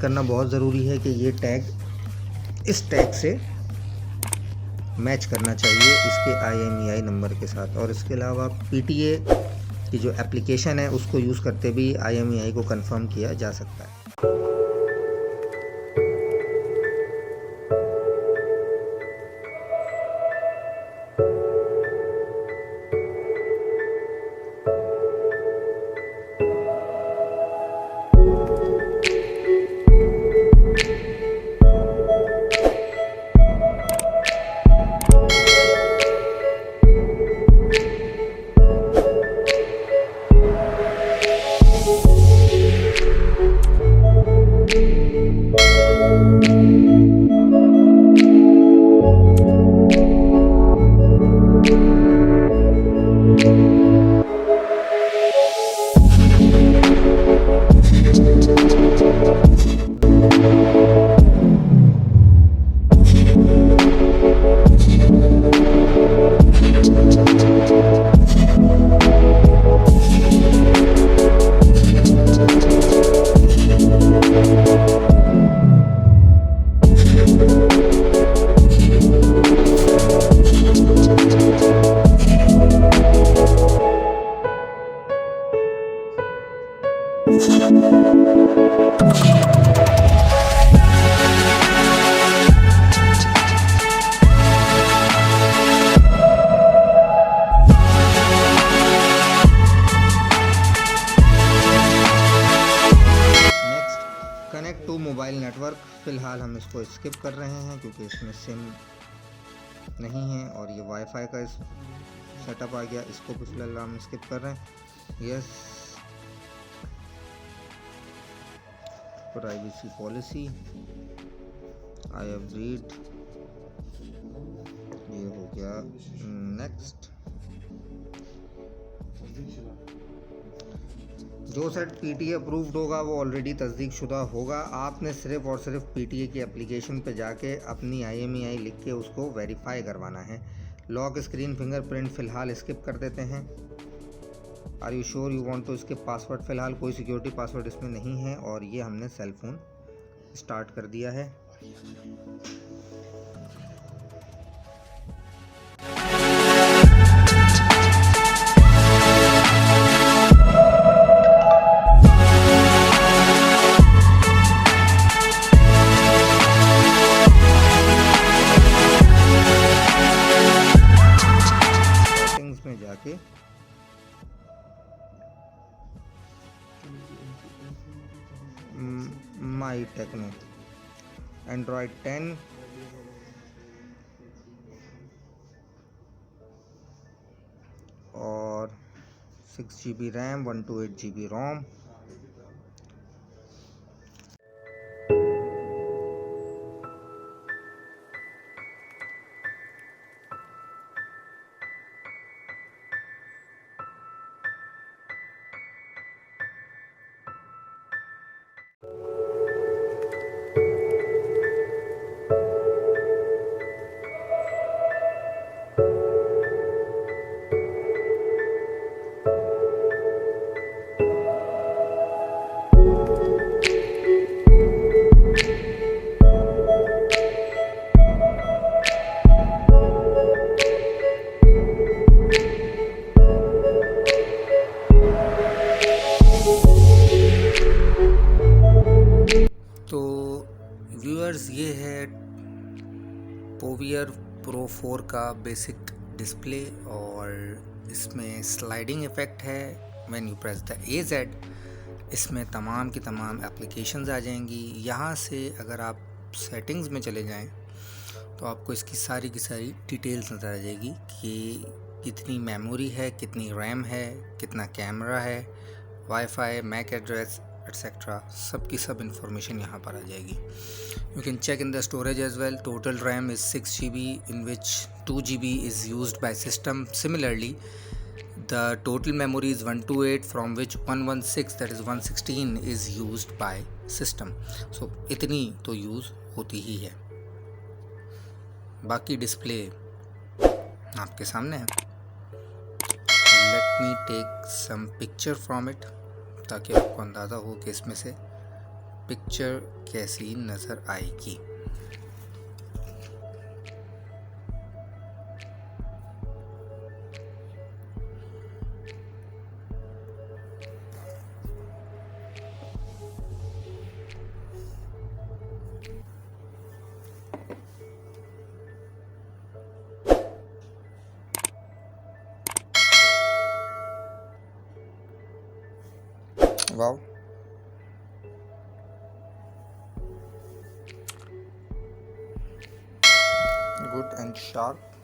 करना बहुत ज़रूरी है कि ये टैग इस टैग से मैच करना चाहिए इसके IMEI नंबर के साथ। और इसके अलावा PTA की जो एप्लीकेशन है उसको यूज़ करते भी IMEI को कंफर्म किया जा सकता है। फ़िलहाल हम इसको स्किप कर रहे हैं क्योंकि इसमें सिम नहीं है और ये वाईफाई का सेटअप आ गया, इसको भी फिलहाल हम स्किप कर रहे हैं। Yes, privacy policy I have read, ये हो गया। नेक्स्ट, जो सेट पीटीए अप्रूव्ड होगा वो ऑलरेडी तस्दीक शुदा होगा। आपने सिर्फ और सिर्फ पीटीए की एप्लीकेशन पे जाके अपनी IMEI लिख के उसको वेरीफाई करवाना है। लॉक स्क्रीन फिंगरप्रिंट फ़िलहाल स्किप कर देते हैं। Are you sure you want to skip password? फ़िलहाल कोई सिक्योरिटी पासवर्ड इसमें नहीं है और ये हमने सेल फ़ोन स्टार्ट कर दिया है। सेटिंग्स में जाके माई टेक्नो एंड्रॉयड 10 और 6GB रैम 128GB रोम। तो व्यूअर्स, ये है पोवियर प्रो 4 का बेसिक डिस्प्ले और इसमें स्लाइडिंग इफ़ेक्ट है। When you press the AZ, इसमें तमाम की तमाम एप्लीकेशंस आ जाएंगी। यहाँ से अगर आप सेटिंग्स में चले जाएं तो आपको इसकी सारी की सारी डिटेल्स नज़र आ जाएगी कि कितनी मेमोरी है, कितनी रैम है, कितना कैमरा है, वाईफाई, मैक एड्रेस एटसेट्रा, सब की सब इंफॉर्मेशन यहाँ पर आ जाएगी। You can check in the storage as well. Total RAM is 6GB, in which 2GB is used by system. Similarly, the total memory is 128, from which 116, that is 116, is used by system. So इतनी तो use होती ही है। बाकी display आपके सामने है। Let me take some picture from it ताकि आपको अंदाज़ा हो कि इसमें से पिक्चर कैसी नज़र आएगी। Wow, good and sharp.